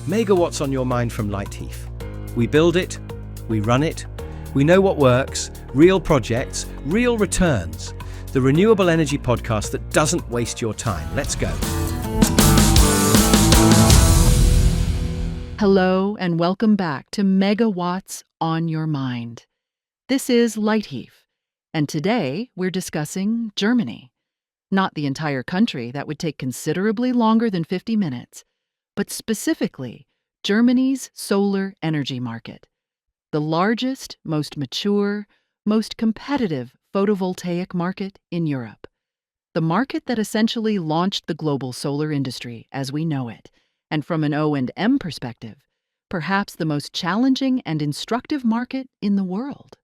Megawatts on your mind from Lighthief. We build it, we run it, we know what works, real projects, real returns. The renewable energy podcast that doesn't waste your time. Let's go. Hello and welcome back to Megawatts on Your Mind. This is Lighthief, and today we're discussing Germany. Not the entire country, that would take considerably longer than 50 minutes, but specifically Germany's solar energy market, the largest, most mature, most competitive photovoltaic market in Europe. The market that essentially launched the global solar industry as we know it, and from an O&M perspective, perhaps the most challenging and instructive market in the world.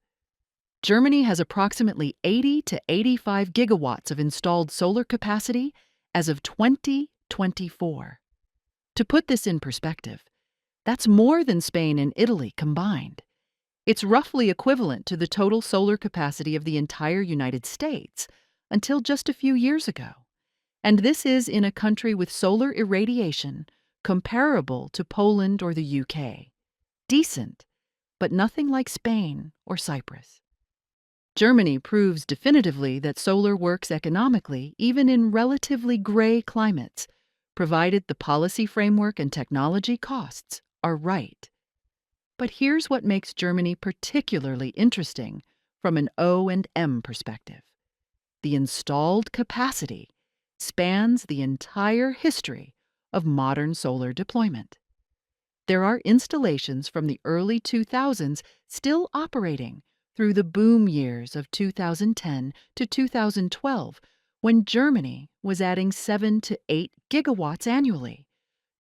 Germany has approximately 80 to 85 gigawatts of installed solar capacity as of 2024. To put this in perspective, that's more than Spain and Italy combined. It's roughly equivalent to the total solar capacity of the entire United States until just a few years ago. And this is in a country with solar irradiation comparable to Poland or the UK. Decent, but nothing like Spain or Cyprus. Germany proves definitively that solar works economically even in relatively gray climates, provided the policy framework and technology costs are right. But here's what makes Germany particularly interesting from an O&M perspective. The installed capacity spans the entire history of modern solar deployment. There are installations from the early 2000s still operating through the boom years of 2010 to 2012, when Germany was adding 7 to 8 gigawatts annually,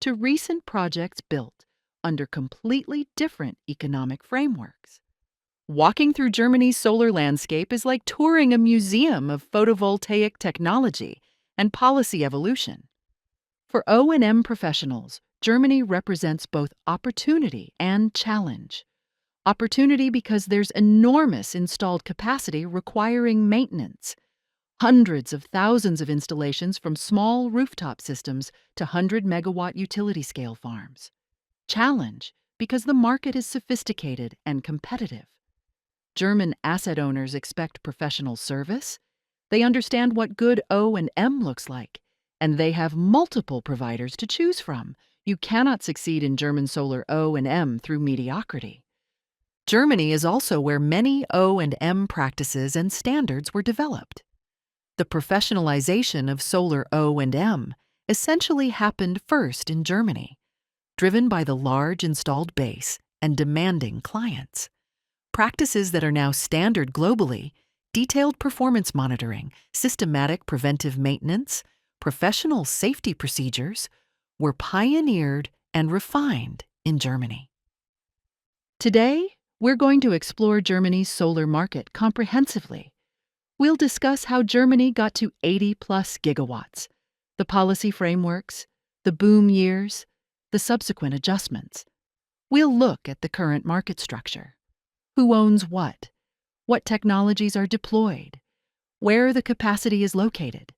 to recent projects built under completely different economic frameworks. Walking through Germany's solar landscape is like touring a museum of photovoltaic technology and policy evolution. For O&M professionals, Germany represents both opportunity and challenge. Opportunity because there's enormous installed capacity requiring maintenance. Hundreds of thousands of installations from small rooftop systems to 100-megawatt utility-scale farms. Challenge because the market is sophisticated and competitive. German asset owners expect professional service. They understand what good O&M looks like, and they have multiple providers to choose from. You cannot succeed in German solar O&M through mediocrity. Germany is also where many O&M practices and standards were developed. The professionalization of solar O&M essentially happened first in Germany, driven by the large installed base and demanding clients. Practices that are now standard globally, detailed performance monitoring, systematic preventive maintenance, professional safety procedures, were pioneered and refined in Germany. Today, we're going to explore Germany's solar market comprehensively. We'll discuss how Germany got to 80-plus gigawatts, the policy frameworks, the boom years, the subsequent adjustments. We'll look at the current market structure. Who owns what technologies are deployed, where the capacity is located.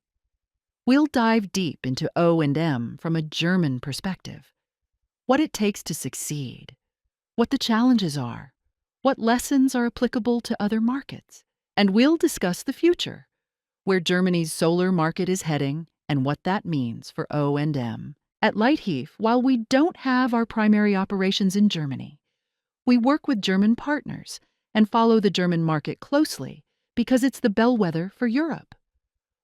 We'll dive deep into O&M from a German perspective, what it takes to succeed, what the challenges are, what lessons are applicable to other markets. And we'll discuss the future, where Germany's solar market is heading and what that means for O&M. At Lighthief, while we don't have our primary operations in Germany, we work with German partners and follow the German market closely because it's the bellwether for Europe.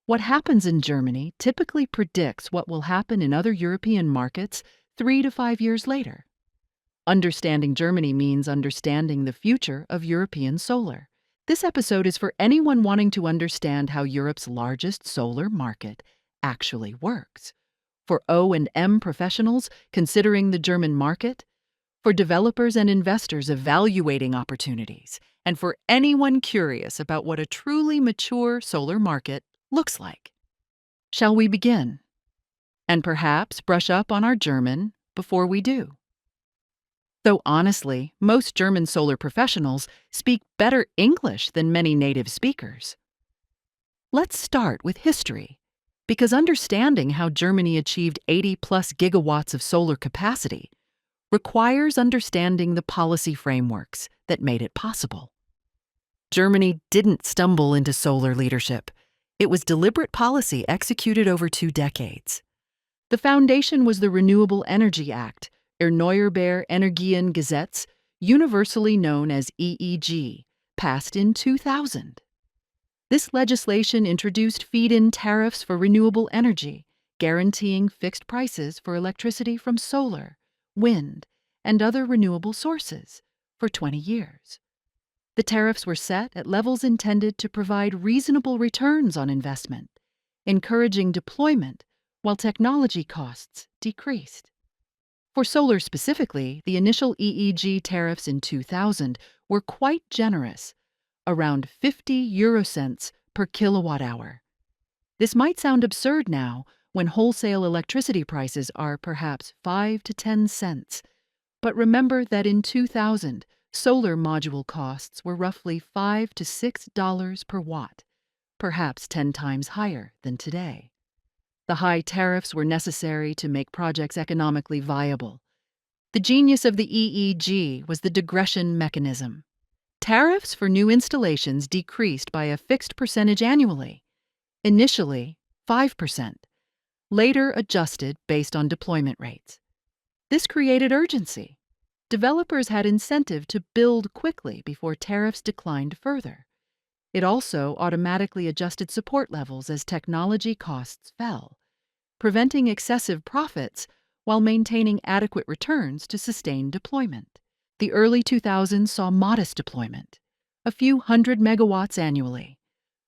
What happens in Germany typically predicts what will happen in other European markets 3 to 5 years later. Understanding Germany means understanding the future of European solar. This episode is for anyone wanting to understand how Europe's largest solar market actually works. For O&M professionals considering the German market, for developers and investors evaluating opportunities, and for anyone curious about what a truly mature solar market looks like. Shall we begin? And perhaps brush up on our German before we do. Though honestly, most German solar professionals speak better English than many native speakers. Let's start with history, because understanding how Germany achieved 80-plus gigawatts of solar capacity requires understanding the policy frameworks that made it possible. Germany didn't stumble into solar leadership. It was deliberate policy executed over 2 decades. The foundation was the Renewable Energy Act, Erneuerbare Energiengesetz, universally known as EEG, passed in 2000. This legislation introduced feed-in tariffs for renewable energy, guaranteeing fixed prices for electricity from solar, wind, and other renewable sources for 20 years. The tariffs were set at levels intended to provide reasonable returns on investment, encouraging deployment while technology costs decreased. For solar specifically, the initial EEG tariffs in 2000 were quite generous, around 50 eurocents per kilowatt hour. This might sound absurd now when wholesale electricity prices are perhaps 5 to 10 cents, but remember that in 2000, solar module costs were roughly $5 to $6 per watt, perhaps 10 times higher than today. The high tariffs were necessary to make projects economically viable. The genius of the EEG was the degression mechanism. Tariffs for new installations decreased by a fixed percentage annually, initially 5%, later adjusted based on deployment rates. This created urgency. Developers had incentive to build quickly before tariffs declined further. It also automatically adjusted support levels as technology costs fell, preventing excessive profits while maintaining adequate returns to sustain deployment. The early 2000s saw modest deployment, a few hundred megawatts annually.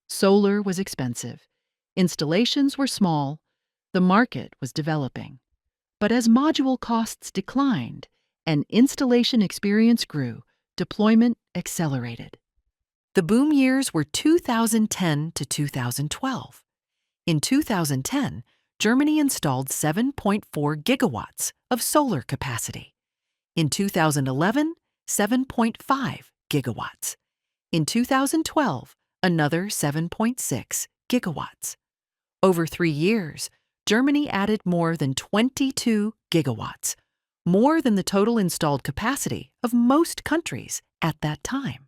Solar was expensive. Installations were small. The market was developing. But as module costs declined and installation experience grew, deployment accelerated. The boom years were 2010 to 2012. In 2010, Germany installed 7.4 gigawatts of solar capacity. In 2011, 7.5 gigawatts. In 2012, another 7.6 gigawatts. Over 3 years, Germany added more than 22 gigawatts, more than the total installed capacity of most countries at that time.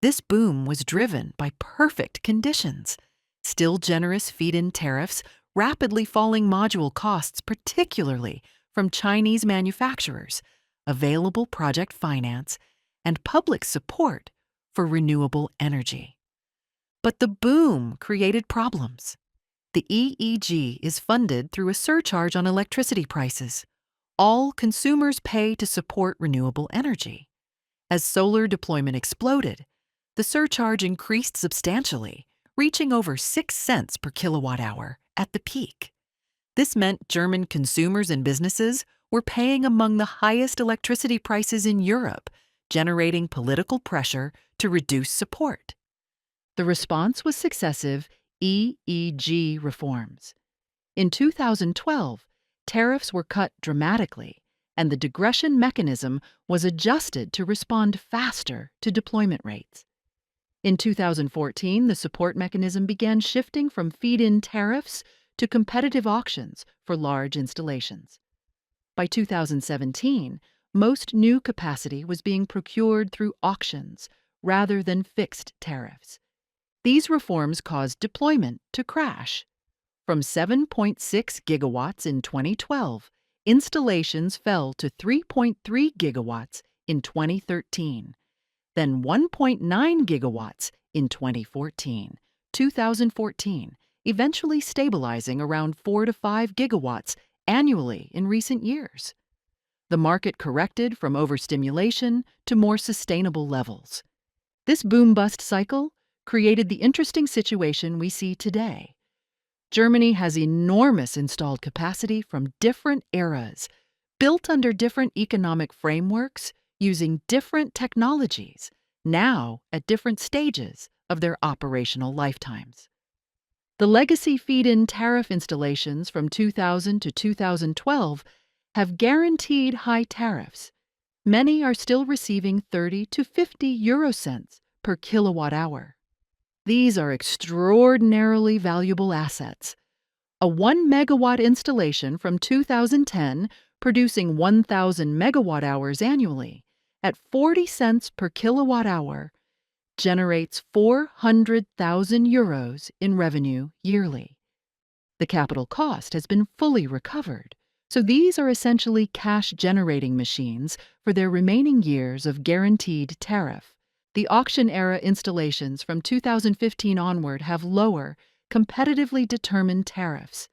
This boom was driven by perfect conditions, still generous feed-in tariffs, rapidly falling module costs, particularly from Chinese manufacturers, available project finance, and public support for renewable energy. But the boom created problems. The EEG is funded through a surcharge on electricity prices. All consumers pay to support renewable energy. As solar deployment exploded, the surcharge increased substantially, reaching over 6 cents per kilowatt hour at the peak. This meant German consumers and businesses were paying among the highest electricity prices in Europe, generating political pressure to reduce support. The response was successive EEG reforms. In 2012, tariffs were cut dramatically, and the degression mechanism was adjusted to respond faster to deployment rates. In 2014, the support mechanism began shifting from feed-in tariffs to competitive auctions for large installations. By 2017, most new capacity was being procured through auctions rather than fixed tariffs. These reforms caused deployment to crash. From 7.6 gigawatts in 2012, installations fell to 3.3 gigawatts in 2013, then 1.9 gigawatts in 2014, eventually stabilizing around 4 to 5 gigawatts annually in recent years. The market corrected from overstimulation to more sustainable levels. This boom-bust cycle created the interesting situation we see today. Germany has enormous installed capacity from different eras, built under different economic frameworks, using different technologies, now at different stages of their operational lifetimes. The legacy feed-in tariff installations from 2000 to 2012 have guaranteed high tariffs. Many are still receiving 30 to 50 eurocents per kilowatt hour. These are extraordinarily valuable assets. A 1 megawatt installation from 2010 producing 1,000 megawatt hours annually at 40 cents per kilowatt hour, generates €400,000 in revenue yearly. The capital cost has been fully recovered, so these are essentially cash-generating machines for their remaining years of guaranteed tariff. The auction-era installations from 2015 onward have lower, competitively determined tariffs,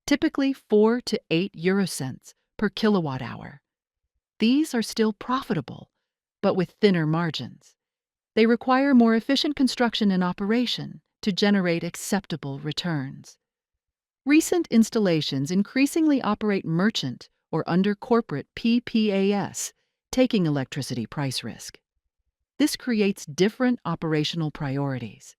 typically 4 to 8 eurocents per kilowatt hour. These are still profitable, but with thinner margins. They require more efficient construction and operation to generate acceptable returns. Recent installations increasingly operate merchant or under corporate PPAs, taking electricity price risk. This creates different operational priorities,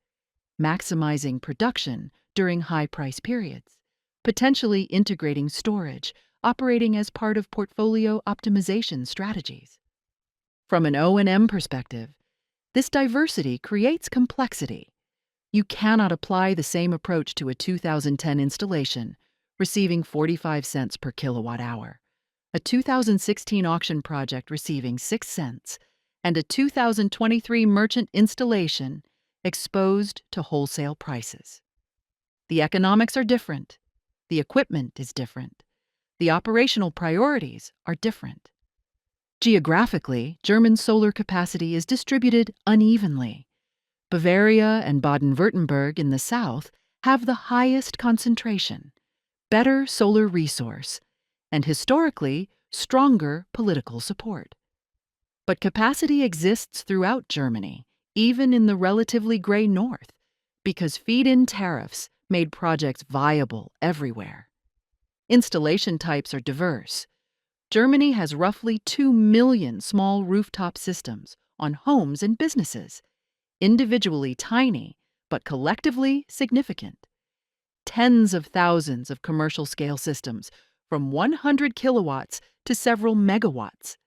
maximizing production during high price periods, potentially integrating storage, operating as part of portfolio optimization strategies. From an O&M perspective, this diversity creates complexity. You cannot apply the same approach to a 2010 installation, receiving 45 cents per kilowatt hour, a 2016 auction project receiving 6 cents, and a 2023 merchant installation exposed to wholesale prices. The economics are different. The equipment is different. The operational priorities are different. Geographically, German solar capacity is distributed unevenly. Bavaria and Baden-Württemberg in the south have the highest concentration, better solar resource, and historically stronger political support. But capacity exists throughout Germany, even in the relatively gray north, because feed-in tariffs made projects viable everywhere. Installation types are diverse. Germany has roughly 2 million small rooftop systems on homes and businesses, individually tiny, but collectively significant. Tens of thousands of commercial-scale systems, from 100 kilowatts to several megawatts,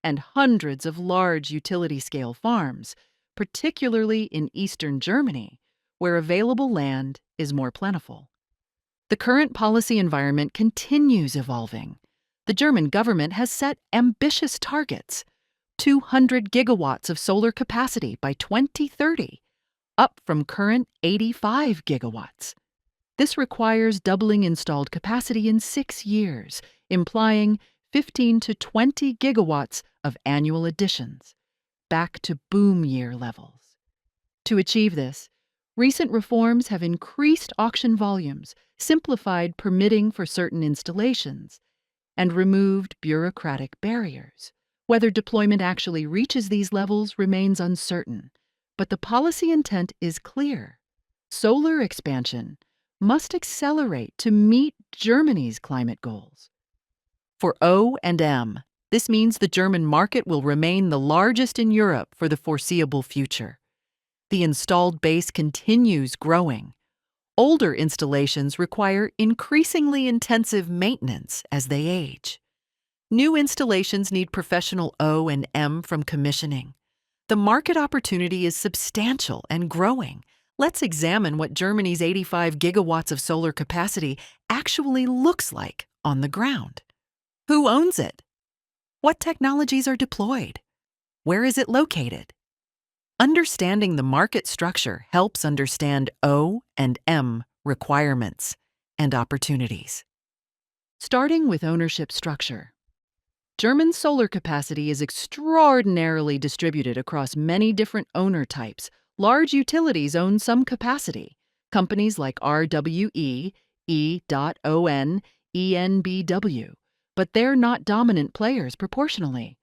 and hundreds of large utility-scale farms, particularly in eastern Germany, where available land is more plentiful. The current policy environment continues evolving. The German government has set ambitious targets: 200 gigawatts of solar capacity by 2030, up from current 85 gigawatts. This requires doubling installed capacity in 6 years, implying 15 to 20 gigawatts of annual additions, back to boom year levels. To achieve this, recent reforms have increased auction volumes, simplified permitting for certain installations, and removed bureaucratic barriers. Whether deployment actually reaches these levels remains uncertain, but the policy intent is clear. Solar expansion must accelerate to meet Germany's climate goals. For O&M, this means the German market will remain the largest in Europe for the foreseeable future. The installed base continues growing. Older installations require increasingly intensive maintenance as they age. New installations need professional O&M from commissioning. The market opportunity is substantial and growing. Let's examine what Germany's 85 gigawatts of solar capacity actually looks like on the ground. Who owns it? What technologies are deployed? Where is it located? Understanding the market structure helps understand O&M requirements and opportunities. Starting with ownership structure. German solar capacity is extraordinarily distributed across many different owner types. Large utilities own some capacity. Companies like RWE, E.ON, ENBW, but they're not dominant players proportionally.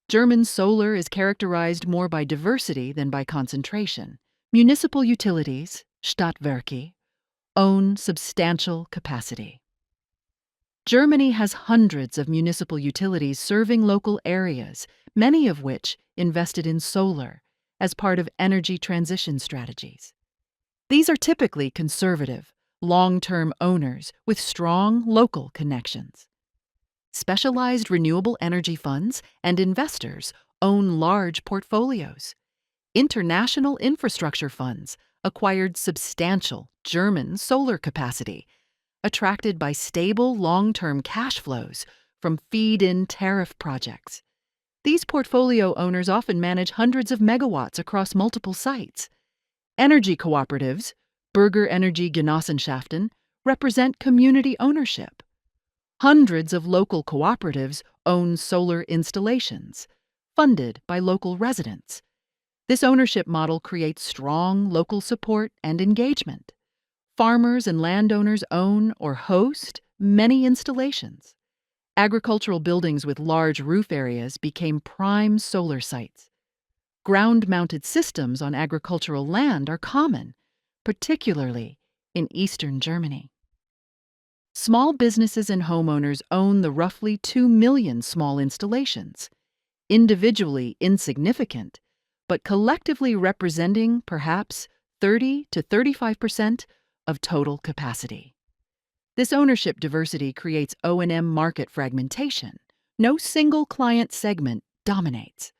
German solar is characterized more by diversity than by concentration. Municipal utilities, Stadtwerke, own substantial capacity. Germany has hundreds of municipal utilities serving local areas, many of which invested in solar as part of energy transition strategies. These are typically conservative, long-term owners with strong local connections. Specialized renewable energy funds and investors own large portfolios. International infrastructure funds acquired substantial German solar capacity, attracted by stable long-term cash flows from feed-in tariff projects. These portfolio owners often manage hundreds of megawatts across multiple sites. Energy cooperatives, Bürger Energie Genossenschaften, represent community ownership. Hundreds of local cooperatives own solar installations, funded by local residents. This ownership model creates strong local support and engagement. Farmers and landowners own or host many installations. Agricultural buildings with large roof areas became prime solar sites. Ground-mounted systems on agricultural land are common, particularly in eastern Germany. Small businesses and homeowners own the roughly 2 million small installations, individually insignificant, but collectively representing perhaps 30 to 35% of total capacity. This ownership diversity creates O&M market fragmentation. No single client segment dominates.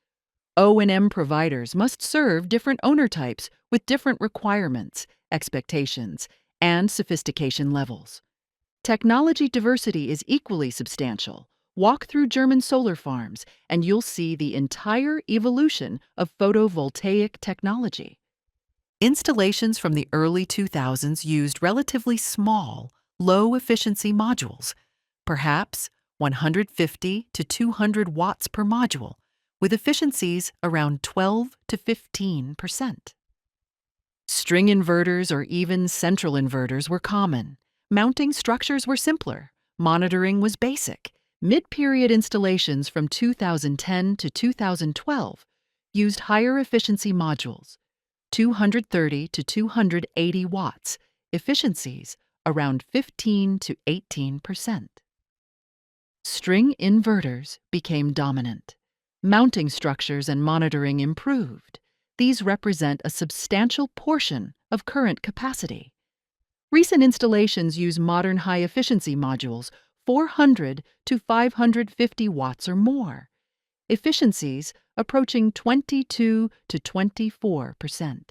O&M providers must serve different owner types with different requirements, expectations, and sophistication levels. Technology diversity is equally substantial. Walk through German solar farms, and you'll see the entire evolution of photovoltaic technology. Installations from the early 2000s used relatively small, low-efficiency modules, perhaps 150 to 200 watts per module, with efficiencies around 12 to 15%. String inverters or even central inverters were common. Mounting structures were simpler. Monitoring was basic. Mid-period installations from 2010 to 2012 used higher efficiency modules, 230 to 280 watts, efficiencies around 15 to 18%. String inverters became dominant. Mounting structures and monitoring improved. These represent a substantial portion of current capacity. Recent installations use modern high-efficiency modules, 400 to 550 watts or more, efficiencies approaching 22 to 24%.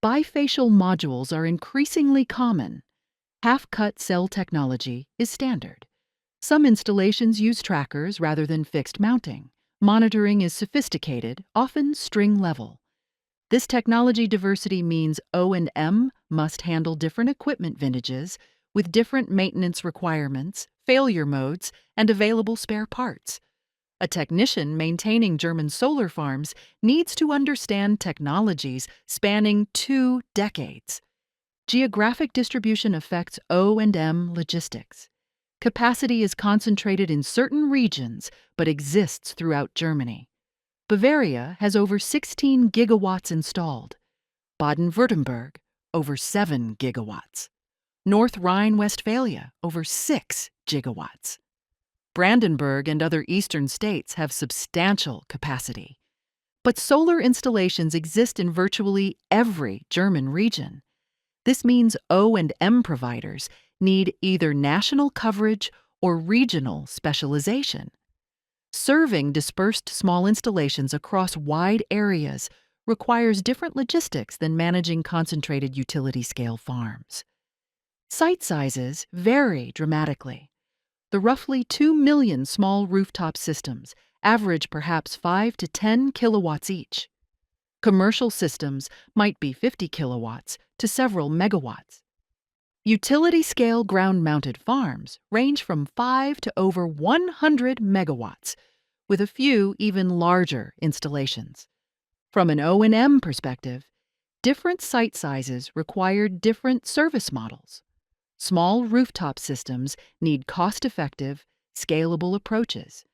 Bifacial modules are increasingly common. Half-cut cell technology is standard. Some installations use trackers rather than fixed mounting. Monitoring is sophisticated, often string level. This technology diversity means O&M must handle different equipment vintages with different maintenance requirements, failure modes, and available spare parts. A technician maintaining German solar farms needs to understand technologies spanning 2 decades. Geographic distribution affects O&M logistics. Capacity is concentrated in certain regions but exists throughout Germany. Bavaria has over 16 gigawatts installed. Baden-Württemberg, over 7 gigawatts. North Rhine-Westphalia, over 6 gigawatts. Brandenburg and other eastern states have substantial capacity. But solar installations exist in virtually every German region. This means O&M providers need either national coverage or regional specialization. Serving dispersed small installations across wide areas requires different logistics than managing concentrated utility-scale farms. Site sizes vary dramatically. The roughly 2 million small rooftop systems average perhaps 5 to 10 kilowatts each. Commercial systems might be 50 kilowatts to several megawatts. Utility-scale ground-mounted farms range from 5 to over 100 megawatts, with a few even larger installations. From an O&M perspective, different site sizes require different service models. Small rooftop systems need cost-effective, scalable approaches,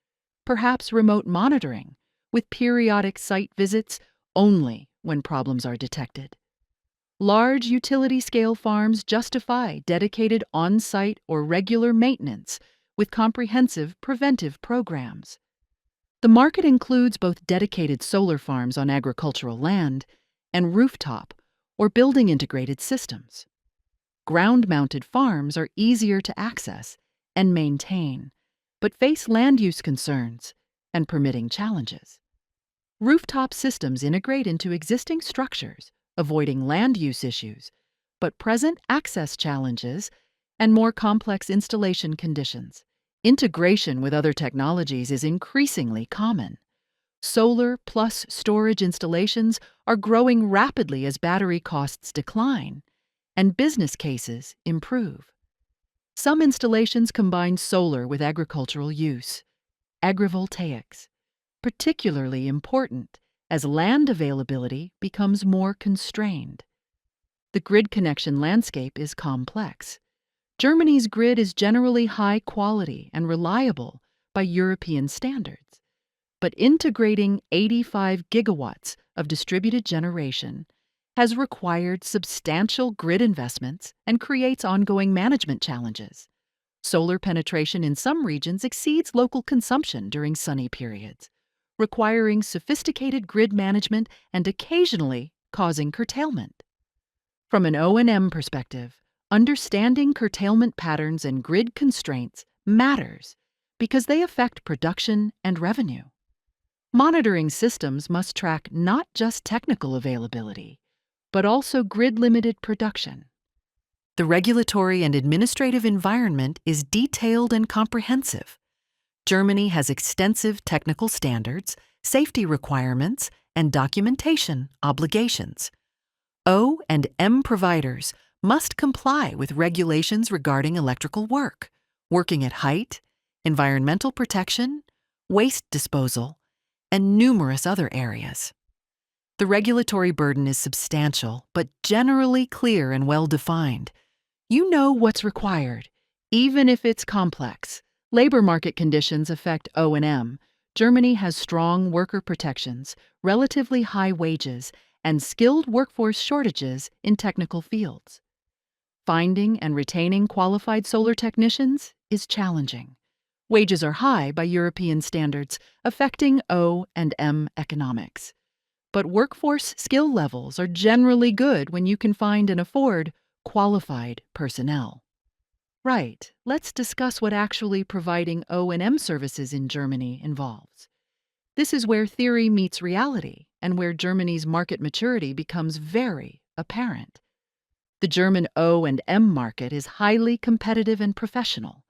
perhaps remote monitoring, with periodic site visits only when problems are detected. Large utility-scale farms justify dedicated on-site or regular maintenance with comprehensive preventive programs. The market includes both dedicated solar farms on agricultural land and rooftop or building integrated systems. Ground-mounted farms are easier to access and maintain, but face land use concerns and permitting challenges. Rooftop systems integrate into existing structures, avoiding land use issues, but present access challenges and more complex installation conditions, Integration with other technologies is increasingly common. Solar plus storage installations are growing rapidly as battery costs decline, and business cases improve. Some installations combine solar with agricultural use, agrivoltaics, particularly important as land availability becomes more constrained. The grid connection landscape is complex. Germany's grid is generally high quality and reliable by European standards, but integrating 85 gigawatts of distributed generation has required substantial grid investments and creates ongoing management challenges. Solar penetration in some regions exceeds local consumption during sunny periods, requiring sophisticated grid management and occasionally causing curtailment. From an O&M perspective, understanding curtailment patterns and grid constraints matters because they affect production and revenue. Monitoring systems must track not just technical availability, but also grid-limited production. The regulatory and administrative environment is detailed and comprehensive. Germany has extensive technical standards, safety requirements, and documentation obligations. O&M providers must comply with regulations regarding electrical work, working at height, environmental protection, waste disposal, and numerous other areas. The regulatory burden is substantial, but generally clear and well-defined. You know what's required, even if it's complex. Labor market conditions affect O&M. Germany has strong worker protections, relatively high wages, and skilled workforce shortages in technical fields. Finding and retaining qualified solar technicians is challenging. Wages are high by European standards, affecting O&M economics. But workforce skill levels are generally good when you can find and afford qualified personnel. Right, let's discuss what actually providing O&M services in Germany involves. This is where theory meets reality and where Germany's market maturity becomes very apparent. The German O&M market is highly competitive and professional.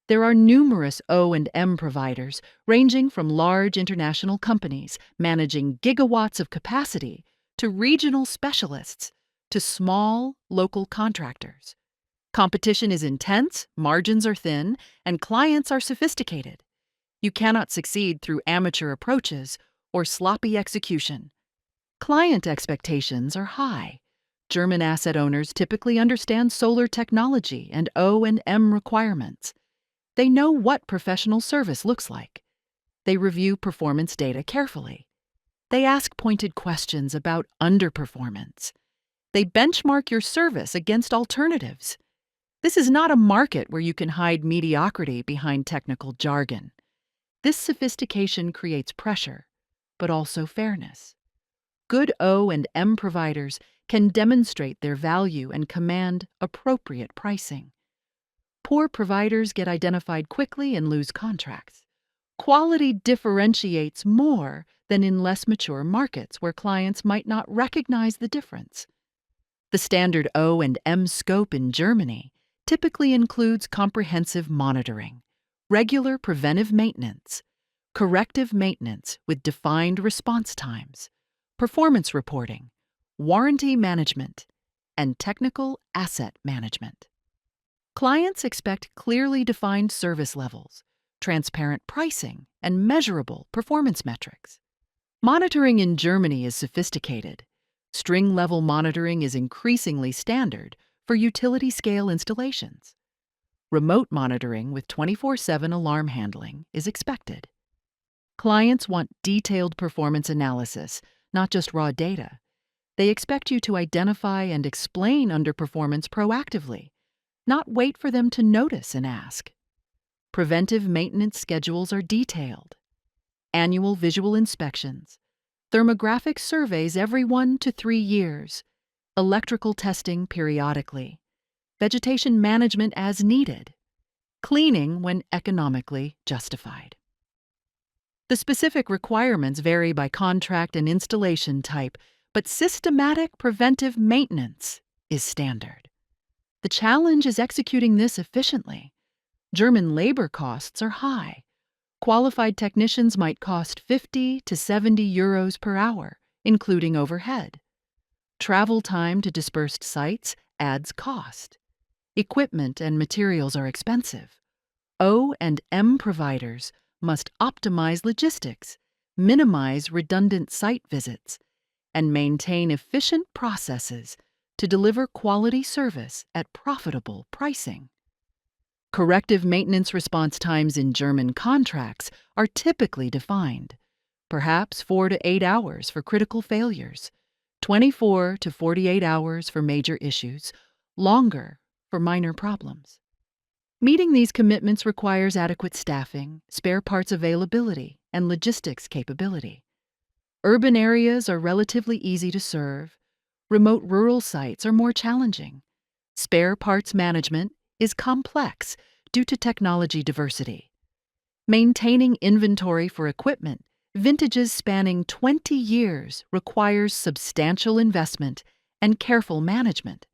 There are numerous O&M providers ranging from large international companies managing gigawatts of capacity to regional specialists to small local contractors. Competition is intense, margins are thin, and clients are sophisticated. You cannot succeed through amateur approaches or sloppy execution. Client expectations are high. German asset owners typically understand solar technology and O&M requirements. They know what professional service looks like. They review performance data carefully. They ask pointed questions about underperformance. They benchmark your service against alternatives. This is not a market where you can hide mediocrity behind technical jargon. This sophistication creates pressure, but also fairness. Good O&M providers can demonstrate their value and command appropriate pricing. Poor providers get identified quickly and lose contracts. Quality differentiates more than in less mature markets where clients might not recognize the difference. The standard O&M scope in Germany typically includes comprehensive monitoring, regular preventive maintenance, corrective maintenance with defined response times, performance reporting, warranty management, and technical asset management. Clients expect clearly defined service levels, transparent pricing, and measurable performance metrics. Monitoring in Germany is sophisticated. String-level monitoring is increasingly standard for utility-scale installations. Remote monitoring with 24/7 alarm handling is expected. Clients want detailed performance analysis, not just raw data. They expect you to identify and explain underperformance proactively, not wait for them to notice and ask. Preventive maintenance schedules are detailed. Annual visual inspections, thermographic surveys every 1 to 3 years, electrical testing periodically, vegetation management as needed, cleaning when economically justified. The specific requirements vary by contract and installation type, but systematic preventive maintenance is standard. The challenge is executing this efficiently. German labor costs are high. Qualified technicians might cost 50 to 70 euros per hour, including overhead. Travel time to dispersed sites adds cost. Equipment and materials are expensive. O&M providers must optimize logistics, minimize redundant site visits, and maintain efficient processes to deliver quality service at profitable pricing. Corrective maintenance response times in German contracts are typically defined, perhaps 4 to 8 hours for critical failures, 24 to 48 hours for major issues, longer for minor problems. Meeting these commitments requires adequate staffing, spare parts availability, and logistics capability. Urban areas are relatively easy to serve. Remote rural sites are more challenging. Spare parts management is complex due to technology diversity. Maintaining inventory for equipment, vintages spanning 20 years, requires substantial investment and careful management.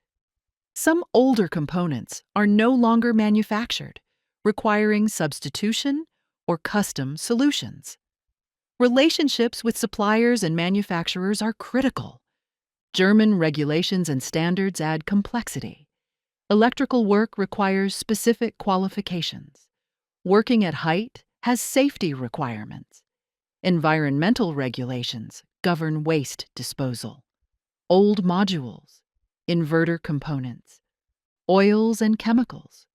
Some older components are no longer manufactured, requiring substitution or custom solutions. Relationships with suppliers and manufacturers are critical. German regulations and standards add complexity. Electrical work requires specific qualifications. Working at height has safety requirements. Environmental regulations govern waste disposal. Old modules, inverter components, oils and chemicals.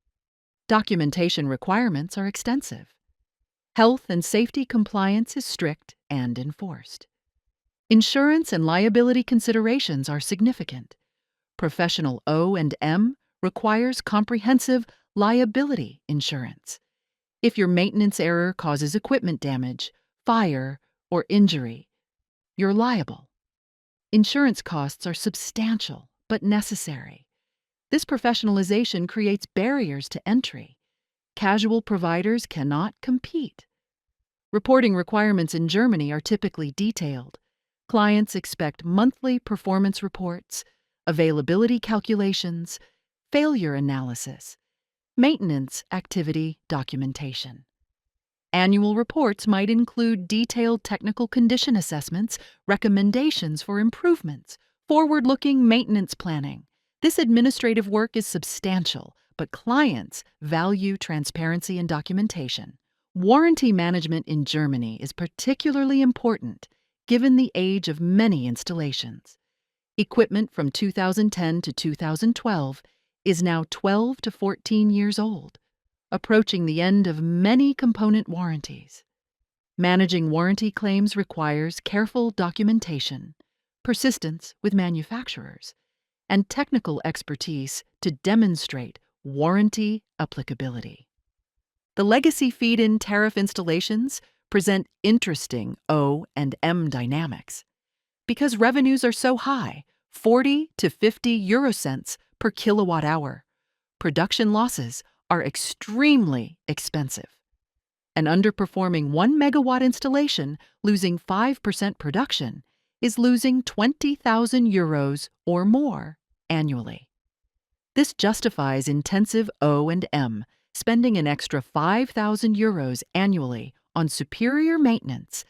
Documentation requirements are extensive. Health and safety compliance is strict and enforced. Insurance and liability considerations are significant. Professional O&M requires comprehensive liability insurance. If your maintenance error causes equipment damage, fire, or injury, you're liable. Insurance costs are substantial but necessary. This professionalization creates barriers to entry. Casual providers cannot compete. Reporting requirements in Germany are typically detailed. Clients expect monthly performance reports, availability calculations, failure analysis, maintenance activity documentation. Annual reports might include detailed technical condition assessments, recommendations for improvements, forward-looking maintenance planning. This administrative work is substantial, but clients value transparency and documentation. Warranty management in Germany is particularly important, given the age of many installations. Equipment from 2010 to 2012 is now 12 to 14 years old, approaching the end of many component warranties. Managing warranty claims requires careful documentation, persistence with manufacturers, and technical expertise to demonstrate warranty applicability. The legacy feed-in tariff installations present interesting O&M dynamics. Because revenues are so high, 40 to 50 euro cents per kilowatt hour, production losses are extremely expensive. An underperforming 1 megawatt installation losing 5% production is losing 20,000 euros or more annually. This justifies intensive O&M, spending an extra 5,000 euros annually on superior maintenance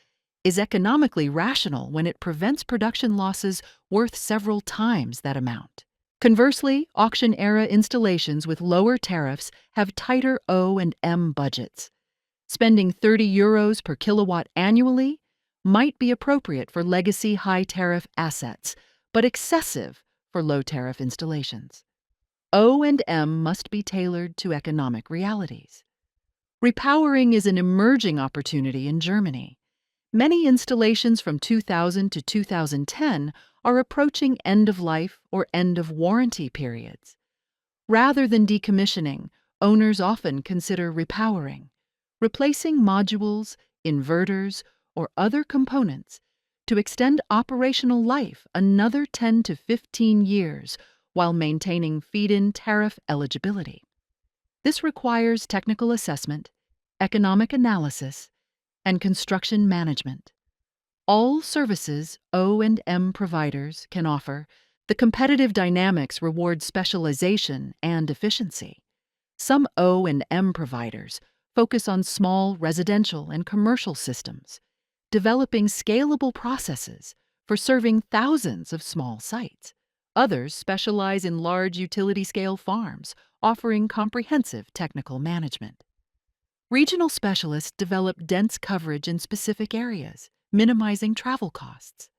is economically rational when it prevents production losses worth several times that amount. Conversely, auction-era installations with lower tariffs have tighter O&M budgets. Spending 30 euros per kilowatt annually might be appropriate for legacy high-tariff assets, but excessive for low-tariff installations. O&M must be tailored to economic realities. Repowering is an emerging opportunity in Germany. Many installations from 2000 to 2010 are approaching end-of-life or end-of-warranty periods. Rather than decommissioning, owners often consider repowering, replacing modules, inverters, or other components to extend operational life another 10 to 15 years while maintaining feed-in tariff eligibility. This requires technical assessment, economic analysis, and construction management. All services O&M providers can offer, the competitive dynamics reward specialization and efficiency. Some O&M providers focus on small residential and commercial systems, developing scalable processes for serving thousands of small sites. Others specialize in large utility-scale farms, offering comprehensive technical management. Regional specialists develop dense coverage in specific areas, minimizing travel costs.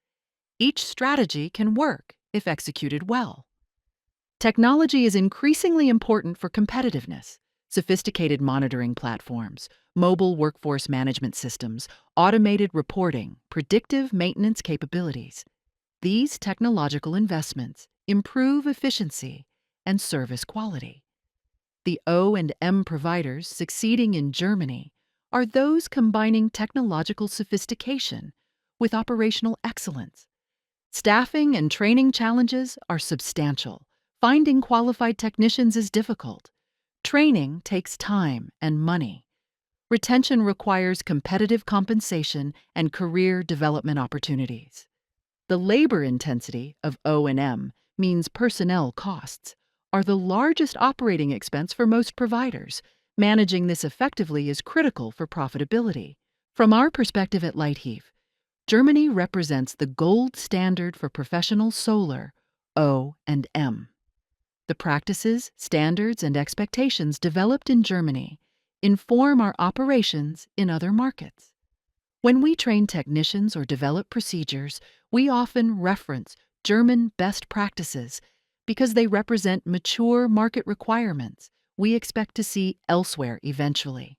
Each strategy can work if executed well. Technology is increasingly important for competitiveness. Sophisticated monitoring platforms, mobile workforce management systems, automated reporting, predictive maintenance capabilities. These technological investments improve efficiency and service quality. The O&M providers succeeding in Germany are those combining technological sophistication with operational excellence. Staffing and training challenges are substantial. Finding qualified technicians is difficult. Training takes time and money. Retention requires competitive compensation and career development opportunities. The labor intensity of O&M means personnel costs are the largest operating expense for most providers. Managing this effectively is critical for profitability. From our perspective at Lighthief, Germany represents the gold standard for professional solar O&M. The practices, standards, and expectations developed in Germany inform our operations in other markets. When we train technicians or develop procedures, we often reference German best practices because they represent mature market requirements we expect to see elsewhere eventually.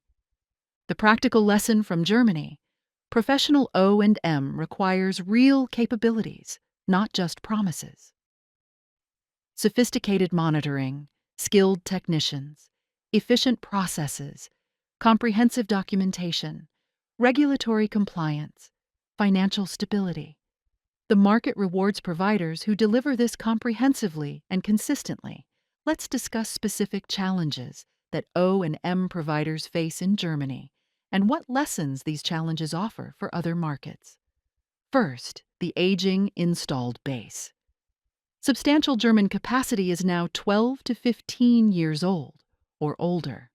The practical lesson from Germany: professional O&M requires real capabilities, not just promises. Sophisticated monitoring, skilled technicians, efficient processes, comprehensive documentation, regulatory compliance, financial stability. The market rewards providers who deliver this comprehensively and consistently. Let's discuss specific challenges that O&M providers face in Germany and what lessons these challenges offer for other markets. First, the aging installed base. Substantial German capacity is now 12 to 15 years old or older.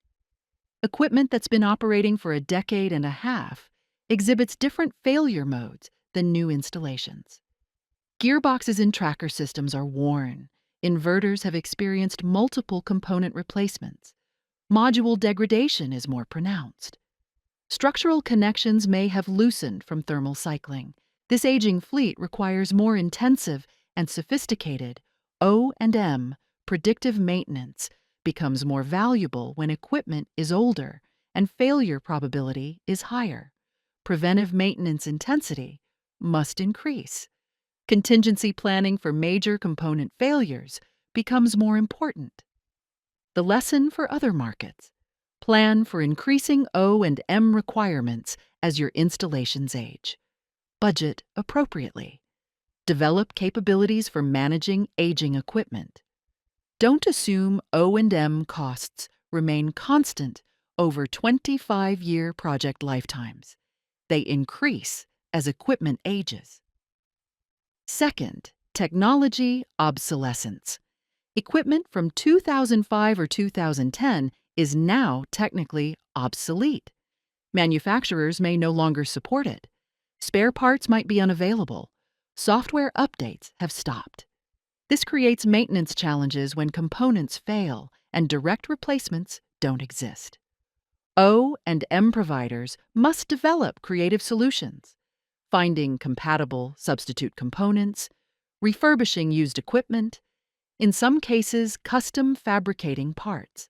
Equipment that's been operating for a decade and a half exhibits different failure modes than new installations. Gearboxes in tracker systems are worn. Inverters have experienced multiple component replacements. Module degradation is more pronounced. Structural connections may have loosened from thermal cycling. This aging fleet requires more intensive and sophisticated O&M. Predictive maintenance becomes more valuable when equipment is older and failure probability is higher. Preventive maintenance intensity must increase. Contingency planning for major component failures becomes more important. The lesson for other markets: plan for increasing O&M requirements as your installations age. Budget appropriately. Develop capabilities for managing aging equipment. Don't assume O&M costs remain constant over 25-year project lifetimes. They increase as equipment ages. Second, technology obsolescence. Equipment from 2005 or 2010 is now technically obsolete. Manufacturers may no longer support it. Spare parts might be unavailable. Software updates have stopped. This creates maintenance challenges when components fail and direct replacements don't exist. O&M providers must develop creative solutions, finding compatible substitute components, refurbishing used equipment, in some cases custom fabricating parts.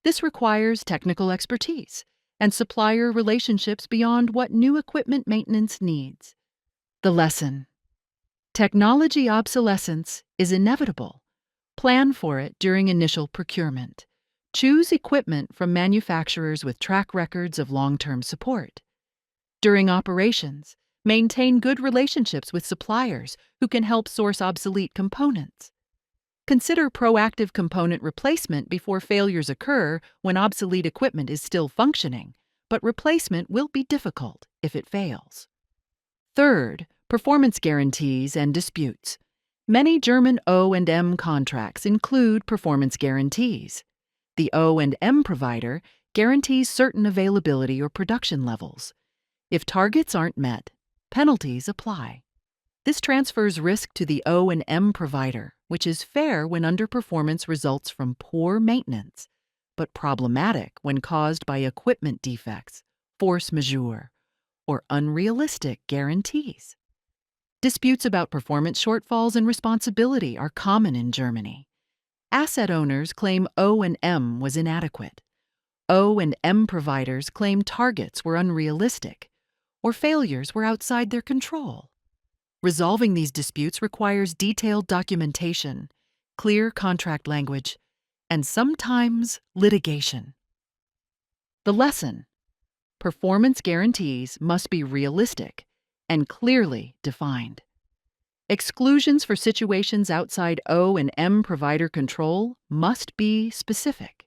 This requires technical expertise and supplier relationships beyond what new equipment maintenance needs. The lesson: technology obsolescence is inevitable. Plan for it during initial procurement. Choose equipment from manufacturers with track records of long-term support. During operations, maintain good relationships with suppliers who can help source obsolete components. Consider proactive component replacement before failures occur when obsolete equipment is still functioning, but replacement will be difficult if it fails. Third, performance guarantees and disputes. Many German O&M contracts include performance guarantees. The O&M provider guarantees certain availability or production levels. If targets aren't met, penalties apply. This transfers risk to the O&M provider, which is fair when underperformance results from poor maintenance, but problematic when caused by equipment defects, force majeure, or unrealistic guarantees. Disputes about performance shortfalls and responsibility are common in Germany. Asset owners claim O&M was inadequate. O&M providers claim targets were unrealistic, or failures were outside their control. Resolving these disputes requires detailed documentation, clear contract language, and sometimes litigation. The lesson: performance guarantees must be realistic and clearly defined. Exclusions for situations outside O&M provider control must be specific.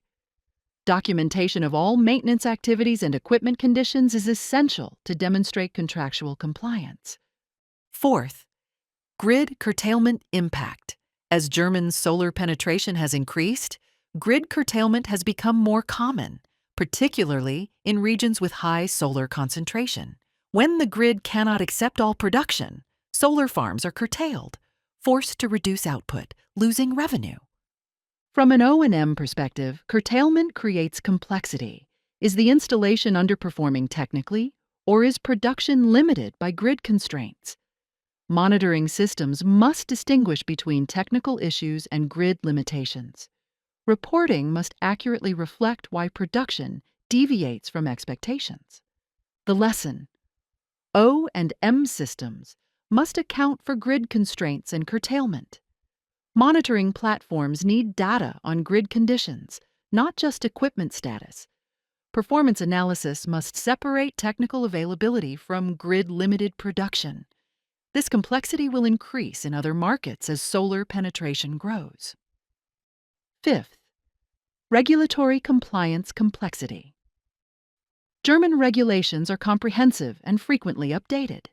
Documentation of all maintenance activities and equipment conditions is essential to demonstrate contractual compliance. Fourth, grid curtailment impact. As German solar penetration has increased, grid curtailment has become more common, particularly in regions with high solar concentration. When the grid cannot accept all production, solar farms are curtailed, forced to reduce output, losing revenue. From an O&M perspective, curtailment creates complexity. Is the installation underperforming technically, or is production limited by grid constraints? Monitoring systems must distinguish between technical issues and grid limitations. Reporting must accurately reflect why production deviates from expectations. The lesson: O&M systems must account for grid constraints and curtailment. Monitoring platforms need data on grid conditions, not just equipment status. Performance analysis must separate technical availability from grid-limited production. This complexity will increase in other markets as solar penetration grows. Fifth, regulatory compliance complexity. German regulations are comprehensive and frequently updated.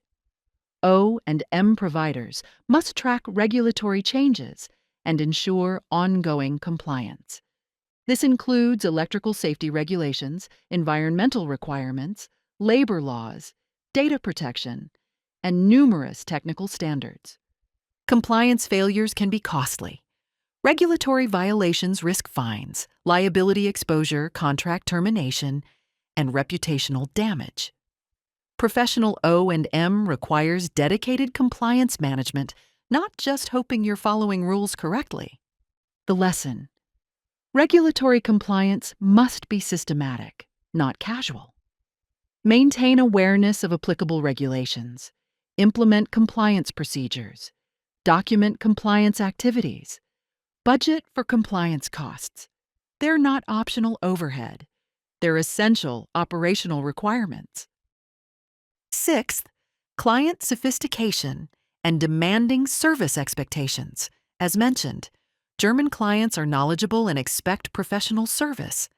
O&M providers must track regulatory changes and ensure ongoing compliance. This includes electrical safety regulations, environmental requirements, labor laws, data protection, and numerous technical standards. Compliance failures can be costly. Regulatory violations risk fines, liability exposure, contract termination, and reputational damage. Professional O&M requires dedicated compliance management, not just hoping you're following rules correctly. The lesson: regulatory compliance must be systematic, not casual. Maintain awareness of applicable regulations. Implement compliance procedures. Document compliance activities. Budget for compliance costs. They're not optional overhead. They're essential operational requirements. Sixth, client sophistication and demanding service expectations. As mentioned, German clients are knowledgeable and expect professional service.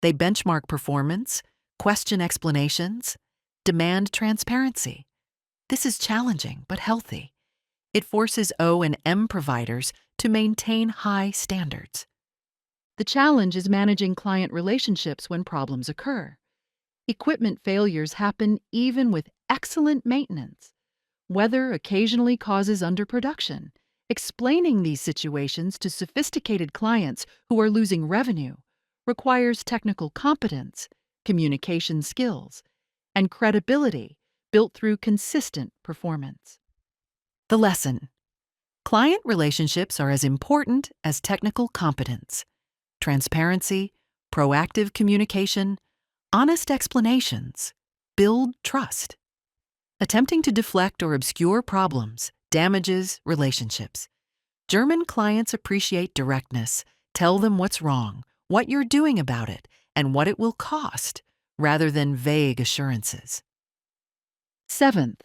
They benchmark performance, question explanations, demand transparency. This is challenging but healthy. It forces O&M providers to maintain high standards. The challenge is managing client relationships when problems occur. Equipment failures happen even with excellent maintenance. Weather occasionally causes underproduction. Explaining these situations to sophisticated clients who are losing revenue requires technical competence, communication skills, and credibility built through consistent performance. The lesson: client relationships are as important as technical competence. Transparency, proactive communication, honest explanations build trust. Attempting to deflect or obscure problems damages relationships. German clients appreciate directness. Tell them what's wrong, what you're doing about it, and what it will cost, rather than vague assurances. Seventh,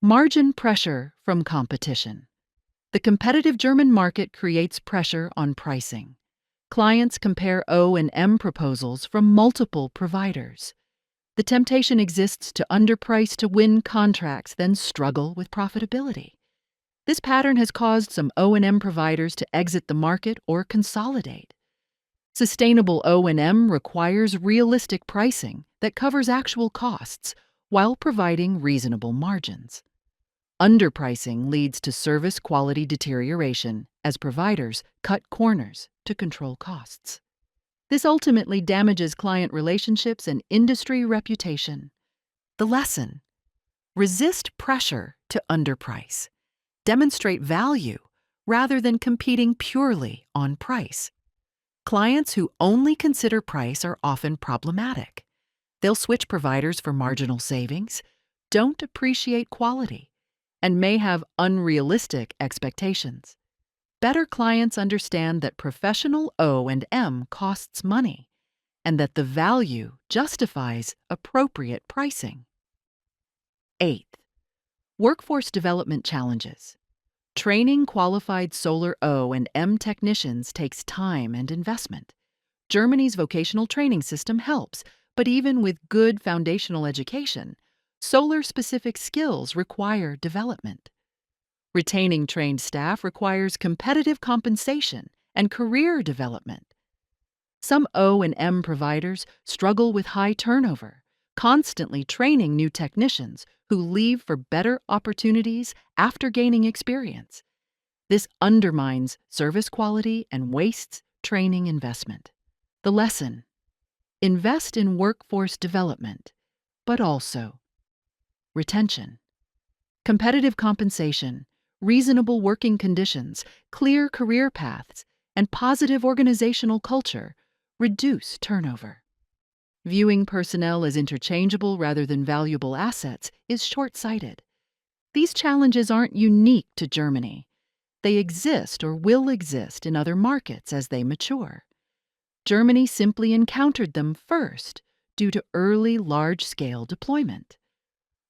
margin pressure from competition. The competitive German market creates pressure on pricing. Clients compare O&M proposals from multiple providers. The temptation exists to underprice to win contracts, then struggle with profitability. This pattern has caused some O&M providers to exit the market or consolidate. Sustainable O&M requires realistic pricing that covers actual costs while providing reasonable margins. Underpricing leads to service quality deterioration as providers cut corners to control costs. This ultimately damages client relationships and industry reputation. The lesson: resist pressure to underprice. Demonstrate value rather than competing purely on price. Clients who only consider price are often problematic. They'll switch providers for marginal savings, don't appreciate quality, and may have unrealistic expectations. Better clients understand that professional O&M costs money and that the value justifies appropriate pricing. Eighth, workforce development challenges. Training qualified solar O&M technicians takes time and investment. Germany's vocational training system helps, but even with good foundational education, solar-specific skills require development. Retaining trained staff requires competitive compensation and career development. Some O&M providers struggle with high turnover, constantly training new technicians who leave for better opportunities after gaining experience. This undermines service quality and wastes training investment. The lesson: invest in workforce development, but also retention. Competitive compensation, reasonable working conditions, clear career paths, and positive organizational culture reduce turnover. Viewing personnel as interchangeable rather than valuable assets is short-sighted. These challenges aren't unique to Germany. They exist or will exist in other markets as they mature. Germany simply encountered them first due to early large-scale deployment.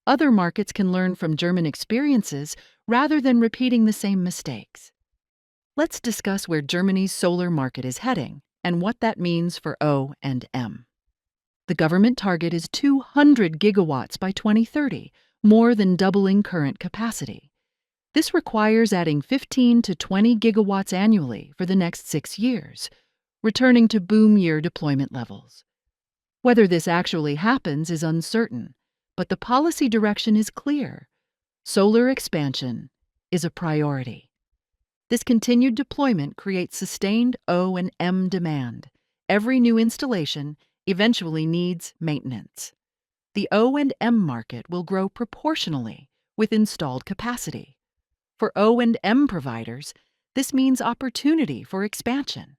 Other markets can learn from German experiences rather than repeating the same mistakes. Let's discuss where Germany's solar market is heading and what that means for O&M. The government target is 200 gigawatts by 2030, more than doubling current capacity. This requires adding 15 to 20 gigawatts annually for the next 6 years, returning to boom year deployment levels. Whether this actually happens is uncertain, but the policy direction is clear. Solar expansion is a priority. This continued deployment creates sustained O&M demand. Every new installation eventually needs maintenance. The O&M market will grow proportionally with installed capacity. For O&M providers, this means opportunity for expansion.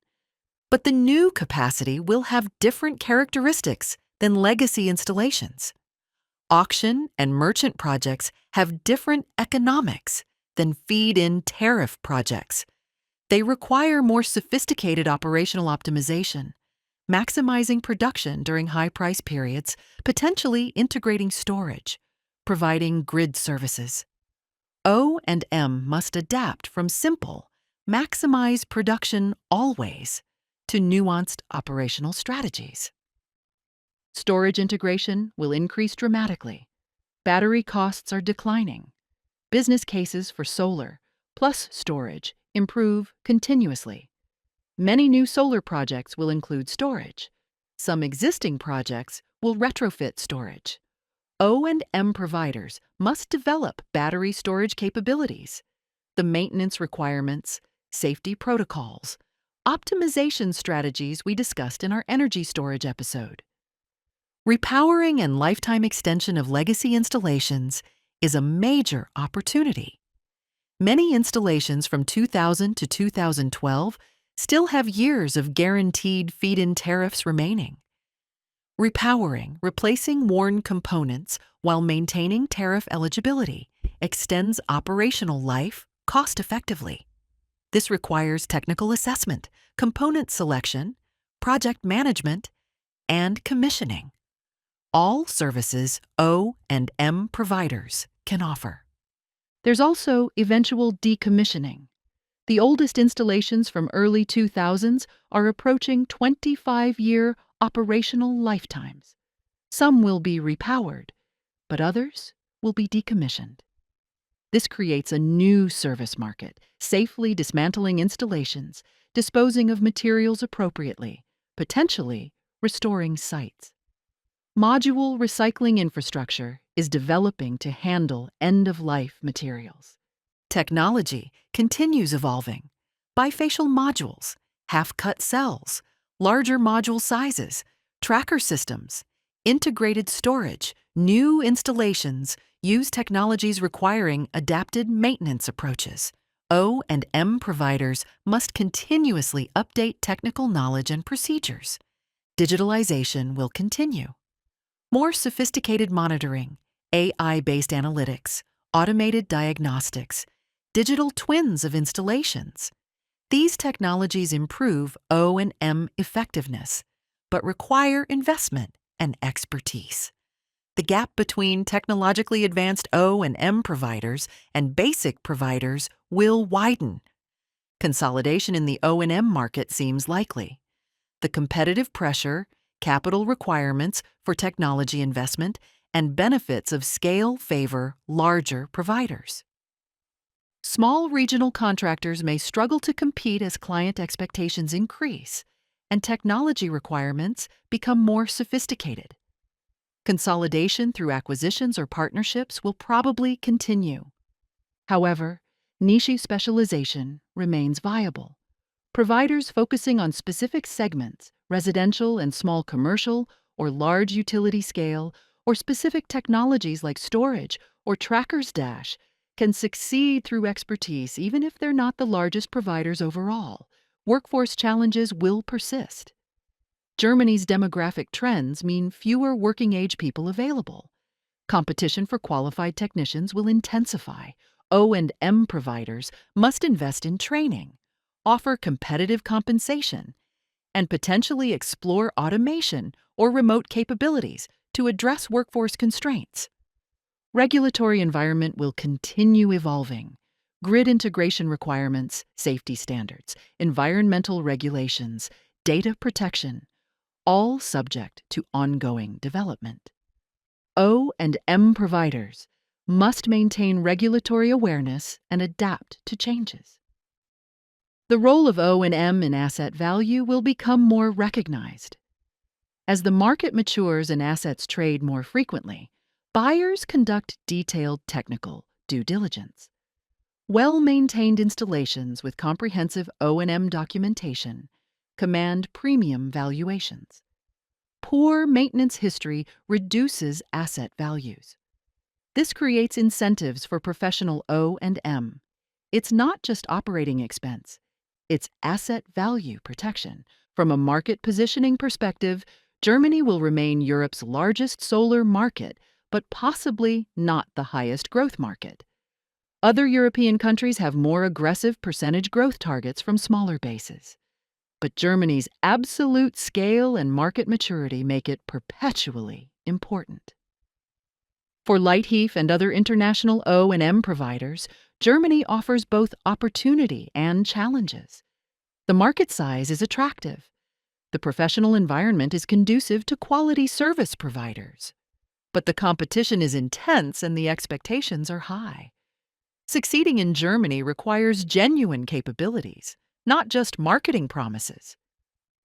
But the new capacity will have different characteristics than legacy installations. Auction and merchant projects have different economics than feed-in tariff projects. They require more sophisticated operational optimization, maximizing production during high-price periods, potentially integrating storage, providing grid services. O&M must adapt from simple, maximize production always, to nuanced operational strategies. Storage integration will increase dramatically. Battery costs are declining. Business cases for solar plus storage improve continuously. Many new solar projects will include storage. Some existing projects will retrofit storage. O&M providers must develop battery storage capabilities. The maintenance requirements, safety protocols, optimization strategies we discussed in our energy storage episode. Repowering and lifetime extension of legacy installations is a major opportunity. Many installations from 2000 to 2012 still have years of guaranteed feed-in tariffs remaining. Repowering, replacing worn components while maintaining tariff eligibility, extends operational life cost-effectively. This requires technical assessment, component selection, project management, and commissioning. All services O&M providers can offer. There's also eventual decommissioning. The oldest installations from early 2000s are approaching 25-year operational lifetimes. Some will be repowered, but others will be decommissioned. This creates a new service market, safely dismantling installations, disposing of materials appropriately, potentially restoring sites. Module recycling infrastructure is developing to handle end-of-life materials. Technology continues evolving. Bifacial modules, half-cut cells, larger module sizes, tracker systems, integrated storage, new installations use technologies requiring adapted maintenance approaches. O&M providers must continuously update technical knowledge and procedures. Digitalization will continue. More sophisticated monitoring, AI-based analytics, automated diagnostics, digital twins of installations. These technologies improve O&M effectiveness, but require investment and expertise. The gap between technologically advanced O&M providers and basic providers will widen. Consolidation in the O&M market seems likely. The competitive pressure, capital requirements for technology investment, and benefits of scale favor larger providers. Small regional contractors may struggle to compete as client expectations increase and technology requirements become more sophisticated. Consolidation through acquisitions or partnerships will probably continue. However, niche specialization remains viable. Providers focusing on specific segments, residential and small commercial, or large utility scale, or specific technologies like storage or trackers dash, can succeed through expertise even if they're not the largest providers overall. Workforce challenges will persist. Germany's demographic trends mean fewer working-age people available. Competition for qualified technicians will intensify. O&M providers must invest in training, offer competitive compensation, and potentially explore automation or remote capabilities to address workforce constraints. Regulatory environment will continue evolving. Grid integration requirements, safety standards, environmental regulations, data protection, all subject to ongoing development. O&M providers must maintain regulatory awareness and adapt to changes. The role of O&M in asset value will become more recognized. As the market matures and assets trade more frequently, buyers conduct detailed technical due diligence. Well-maintained installations with comprehensive O&M documentation command premium valuations. Poor maintenance history reduces asset values. This creates incentives for professional O&M. It's not just operating expense, it's asset value protection. From a market positioning perspective, Germany will remain Europe's largest solar market, but possibly not the highest growth market. Other European countries have more aggressive percentage growth targets from smaller bases. But Germany's absolute scale and market maturity make it perpetually important. For Lighthief and other international O&M providers, Germany offers both opportunity and challenges. The market size is attractive. The professional environment is conducive to quality service providers. But the competition is intense and the expectations are high. Succeeding in Germany requires genuine capabilities, not just marketing promises.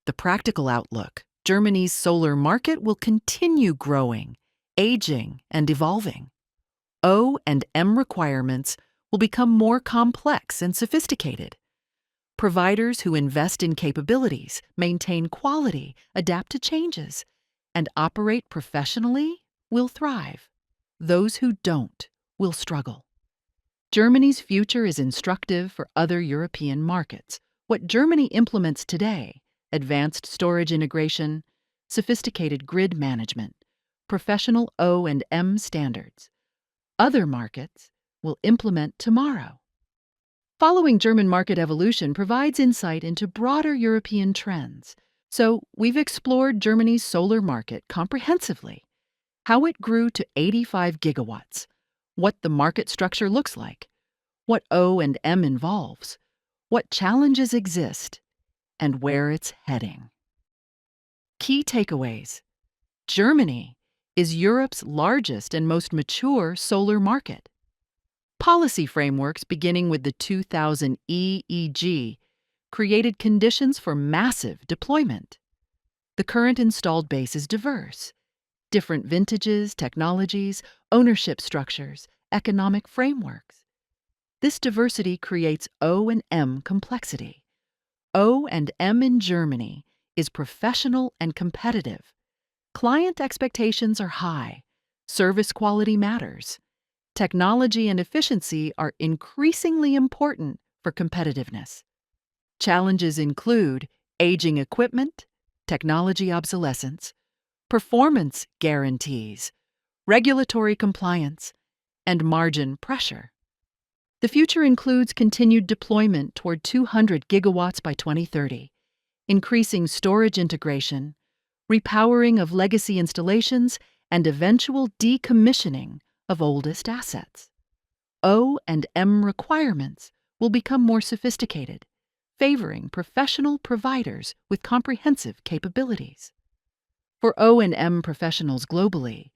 The practical outlook: Germany's solar market will continue growing, aging, and evolving. O&M requirements will become more complex and sophisticated. Providers who invest in capabilities, maintain quality, adapt to changes, and operate professionally will thrive. Those who don't will struggle. Germany's future is instructive for other European markets. What Germany implements today: advanced storage integration, sophisticated grid management, professional O&M standards. Other markets will implement tomorrow. Following German market evolution provides insight into broader European trends. So we've explored Germany's solar market comprehensively, how it grew to 85 gigawatts, what the market structure looks like, what O&M involves, what challenges exist, and where it's heading. Key takeaways: Germany is Europe's largest and most mature solar market. Policy frameworks beginning with the 2000 EEG created conditions for massive deployment. The current installed base is diverse. Different vintages, technologies, ownership structures, economic frameworks. This diversity creates O&M complexity. O&M in Germany is professional and competitive. Client expectations are high. Service quality matters. Technology and efficiency are increasingly important for competitiveness. Challenges include aging equipment, technology obsolescence, performance guarantees, regulatory compliance, and margin pressure. The future includes continued deployment toward 200 gigawatts by 2030, increasing storage integration, repowering of legacy installations, and eventual decommissioning of oldest assets. O&M requirements will become more sophisticated, favoring professional providers with comprehensive capabilities. For O&M professionals globally,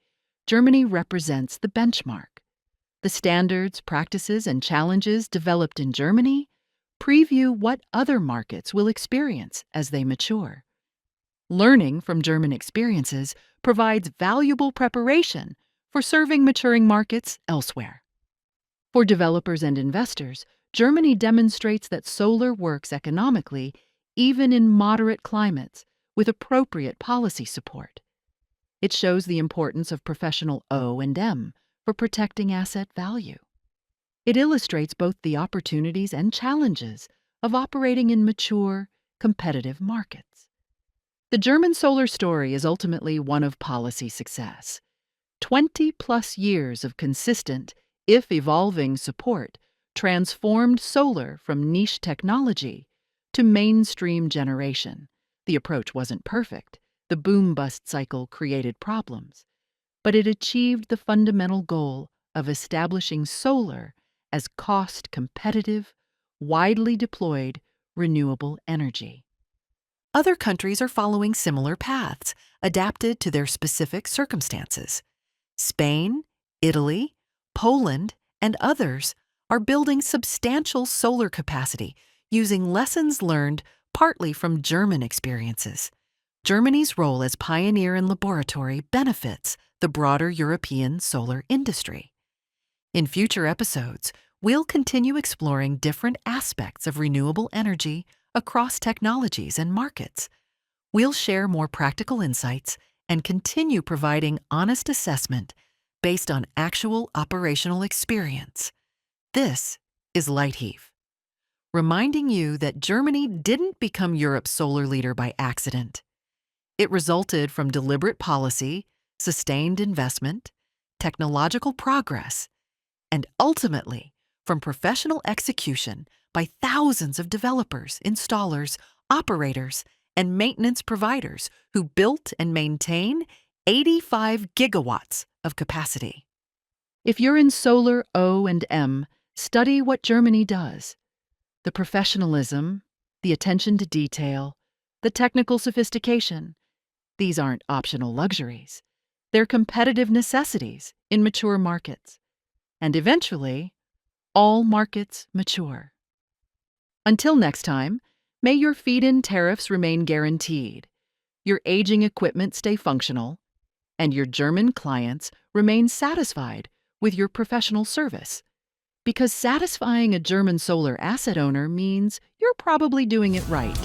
Germany represents the benchmark. The standards, practices, and challenges developed in Germany preview what other markets will experience as they mature. Learning from German experiences provides valuable preparation for serving maturing markets elsewhere. For developers and investors, Germany demonstrates that solar works economically even in moderate climates with appropriate policy support. It shows the importance of professional O&M for protecting asset value. It illustrates both the opportunities and challenges of operating in mature, competitive markets. The German solar story is ultimately one of policy success. 20-plus years of consistent, if evolving, support transformed solar from niche technology to mainstream generation. The approach wasn't perfect. The boom-bust cycle created problems. But it achieved the fundamental goal of establishing solar as cost-competitive, widely deployed, renewable energy. Other countries are following similar paths, adapted to their specific circumstances. Spain, Italy, Poland, and others are building substantial solar capacity using lessons learned partly from German experiences. Germany's role as pioneer and laboratory benefits the broader European solar industry. In future episodes, we'll continue exploring different aspects of renewable energy across technologies and markets. We'll share more practical insights and continue providing honest assessment based on actual operational experience. This is Lighthief, reminding you that Germany didn't become Europe's solar leader by accident. It resulted from deliberate policy, sustained investment, technological progress, and ultimately from professional execution by thousands of developers, installers, operators, and maintenance providers who built and maintain 85 gigawatts of capacity. If you're in solar O&M, study what Germany does. The professionalism, the attention to detail, the technical sophistication. These aren't optional luxuries. They're competitive necessities in mature markets. And eventually, all markets mature. Until next time, may your feed-in tariffs remain guaranteed, your aging equipment stay functional, and your German clients remain satisfied with your professional service. Because satisfying a German solar asset owner means you're probably doing it right.